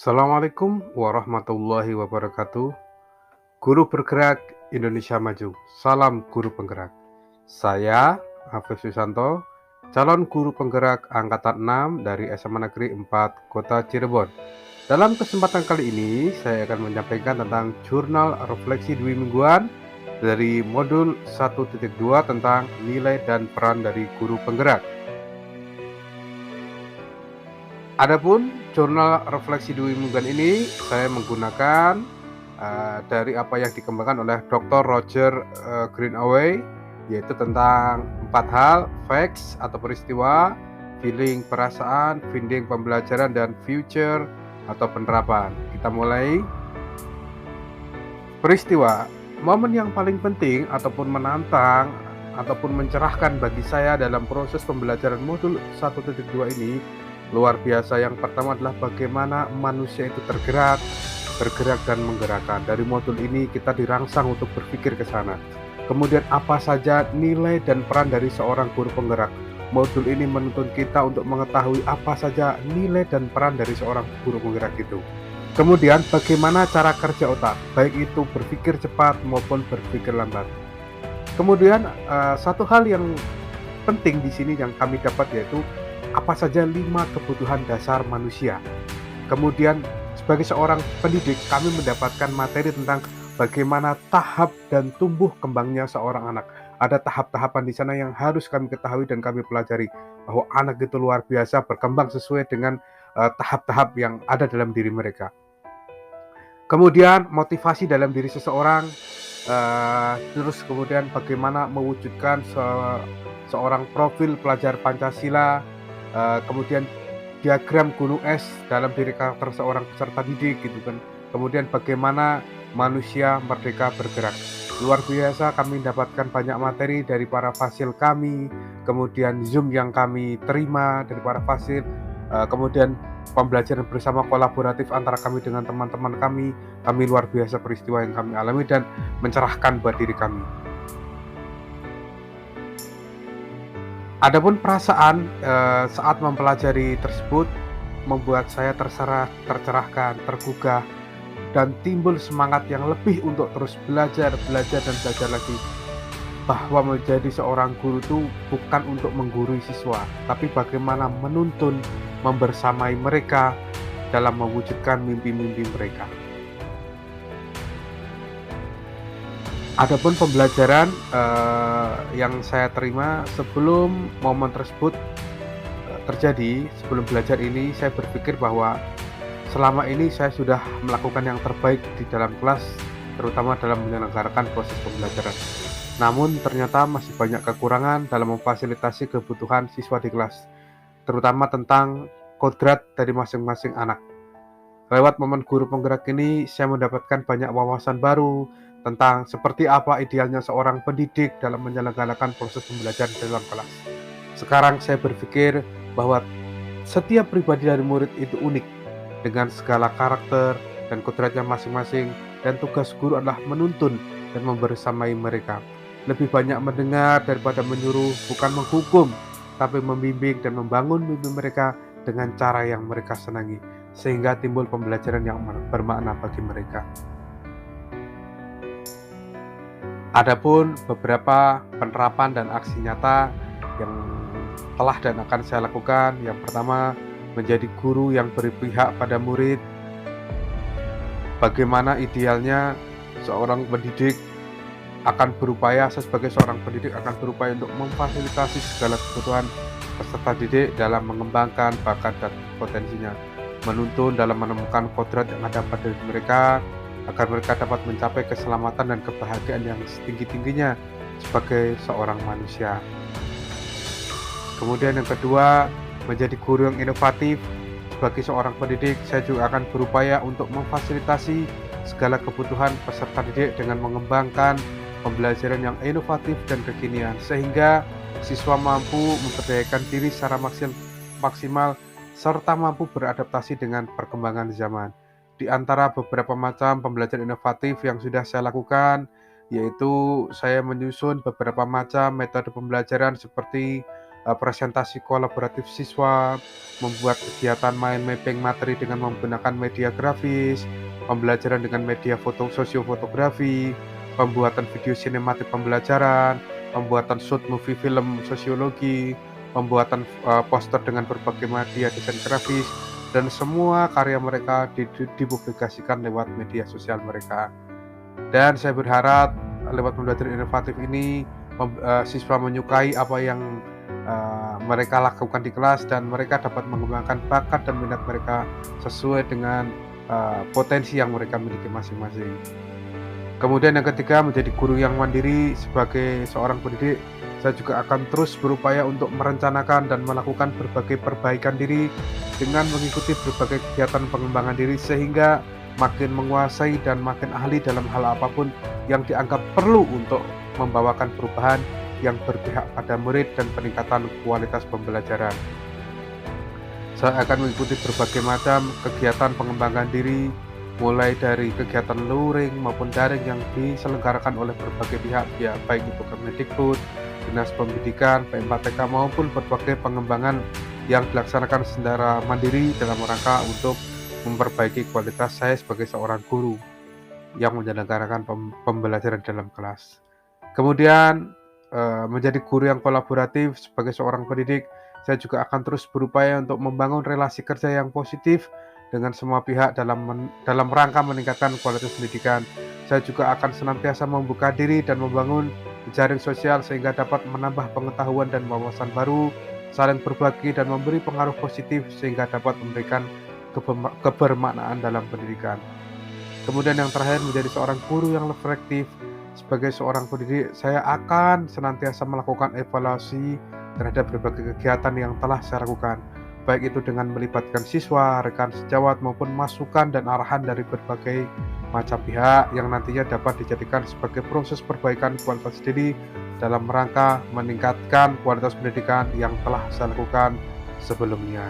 Assalamualaikum warahmatullahi wabarakatuh. Guru bergerak Indonesia maju. Salam guru penggerak. Saya Hafiz Susanto, calon guru penggerak angkatan 6 dari SMA Negeri 4 Kota Cirebon. Dalam kesempatan kali ini, saya akan menyampaikan tentang jurnal refleksi dwi mingguan dari modul 1.2 tentang nilai dan peran dari guru penggerak. Adapun jurnal refleksi dwi mingguan ini saya menggunakan dari apa yang dikembangkan oleh Dr. Roger Greenaway, yaitu tentang 4 hal: facts atau peristiwa, feeling perasaan, finding pembelajaran, dan future atau penerapan. Kita mulai. Peristiwa, momen yang paling penting ataupun menantang ataupun mencerahkan bagi saya dalam proses pembelajaran modul 1.2 ini luar biasa. Yang pertama adalah bagaimana manusia itu bergerak dan menggerakkan. Dari modul ini kita dirangsang untuk berpikir ke sana. Kemudian apa saja nilai dan peran dari seorang guru penggerak. Modul ini menuntun kita untuk mengetahui apa saja nilai dan peran dari seorang guru penggerak itu. Kemudian bagaimana cara kerja otak, baik itu berpikir cepat maupun berpikir lambat. Kemudian satu hal yang penting di sini yang kami dapat yaitu apa saja 5 kebutuhan dasar manusia. Kemudian sebagai seorang pendidik kami mendapatkan materi tentang bagaimana tahap dan tumbuh kembangnya seorang anak. Ada tahap-tahapan di sana yang harus kami ketahui dan kami pelajari, bahwa anak itu luar biasa berkembang sesuai dengan tahap-tahap yang ada dalam diri mereka. Kemudian motivasi dalam diri seseorang, terus kemudian bagaimana mewujudkan seorang profil pelajar Pancasila, kemudian diagram gunung es dalam diri karakter seorang peserta didik gitu kan. Kemudian bagaimana manusia merdeka bergerak. Luar biasa, kami mendapatkan banyak materi dari para fasil kami, kemudian Zoom yang kami terima dari para fasil, kemudian pembelajaran bersama kolaboratif antara kami dengan teman-teman kami luar biasa peristiwa yang kami alami dan mencerahkan buat diri kami. Adapun perasaan saat mempelajari tersebut membuat saya tercerahkan, tergugah, dan timbul semangat yang lebih untuk terus belajar dan belajar lagi. Bahwa menjadi seorang guru itu bukan untuk menggurui siswa, tapi bagaimana menuntun, membersamai mereka dalam mewujudkan mimpi-mimpi mereka. Adapun pembelajaran yang saya terima sebelum momen tersebut terjadi, sebelum belajar ini saya berpikir bahwa selama ini saya sudah melakukan yang terbaik di dalam kelas, terutama dalam menyelenggarakan proses pembelajaran. Namun ternyata masih banyak kekurangan dalam memfasilitasi kebutuhan siswa di kelas, terutama tentang kodrat dari masing-masing anak. Lewat momen guru penggerak ini, saya mendapatkan banyak wawasan baru tentang seperti apa idealnya seorang pendidik dalam menyelenggarakan proses pembelajaran dalam kelas. Sekarang saya berpikir bahwa setiap pribadi dari murid itu unik, dengan segala karakter dan kodratnya masing-masing, dan tugas guru adalah menuntun dan membersamai mereka. Lebih banyak mendengar daripada menyuruh, bukan menghukum, tapi membimbing dan membangun mimpi mereka dengan cara yang mereka senangi, sehingga timbul pembelajaran yang bermakna bagi mereka. Adapun beberapa penerapan dan aksi nyata yang telah dan akan saya lakukan, yang pertama, menjadi guru yang berpihak pada murid. Bagaimana idealnya seorang pendidik akan berupaya, saya sebagai seorang pendidik akan berupaya untuk memfasilitasi segala kebutuhan peserta didik dalam mengembangkan bakat dan potensinya, menuntun dalam menemukan kodrat yang ada pada diri mereka, agar mereka dapat mencapai keselamatan dan kebahagiaan yang setinggi-tingginya sebagai seorang manusia. Kemudian yang kedua, menjadi guru yang inovatif. Sebagai seorang pendidik, saya juga akan berupaya untuk memfasilitasi segala kebutuhan peserta didik dengan mengembangkan pembelajaran yang inovatif dan kekinian, sehingga siswa mampu memberdayakan diri secara maksimal serta mampu beradaptasi dengan perkembangan zaman. Di antara beberapa macam pembelajaran inovatif yang sudah saya lakukan, yaitu saya menyusun beberapa macam metode pembelajaran seperti presentasi kolaboratif siswa, membuat kegiatan main mapping materi dengan menggunakan media grafis, pembelajaran dengan media foto sosiofotografi, pembuatan video sinematik pembelajaran, pembuatan short movie film sosiologi, pembuatan poster dengan berbagai media desain grafis, dan semua karya mereka dipublikasikan lewat media sosial mereka. Dan saya berharap lewat pembelajaran inovatif ini siswa menyukai apa yang mereka lakukan di kelas, dan mereka dapat mengembangkan bakat dan minat mereka sesuai dengan potensi yang mereka miliki masing-masing. Kemudian yang ketiga, menjadi guru yang mandiri. Sebagai seorang pendidik, saya juga akan terus berupaya untuk merencanakan dan melakukan berbagai perbaikan diri dengan mengikuti berbagai kegiatan pengembangan diri, sehingga makin menguasai dan makin ahli dalam hal apapun yang dianggap perlu untuk membawakan perubahan yang berpihak pada murid dan peningkatan kualitas pembelajaran. Saya akan mengikuti berbagai macam kegiatan pengembangan diri, mulai dari kegiatan luring maupun daring yang diselenggarakan oleh berbagai pihak, ya baik itu Kemendikbud, Dinas Pendidikan, P4TK, maupun berbagai pengembangan yang dilaksanakan secara mandiri dalam rangka untuk memperbaiki kualitas saya sebagai seorang guru yang menyelenggarakan pembelajaran dalam kelas. Kemudian menjadi guru yang kolaboratif. Sebagai seorang pendidik, saya juga akan terus berupaya untuk membangun relasi kerja yang positif dengan semua pihak dalam rangka meningkatkan kualitas pendidikan. Saya juga akan senantiasa membuka diri dan membangun jejaring sosial sehingga dapat menambah pengetahuan dan wawasan baru, saling berbagi dan memberi pengaruh positif sehingga dapat memberikan kebermaknaan dalam pendidikan. Kemudian yang terakhir, menjadi seorang guru yang reflektif. Sebagai seorang pendidik, saya akan senantiasa melakukan evaluasi terhadap berbagai kegiatan yang telah saya lakukan, baik itu dengan melibatkan siswa, rekan sejawat, maupun masukan dan arahan dari berbagai macam pihak yang nantinya dapat dijadikan sebagai proses perbaikan kualitas diri dalam rangka meningkatkan kualitas pendidikan yang telah saya lakukan sebelumnya.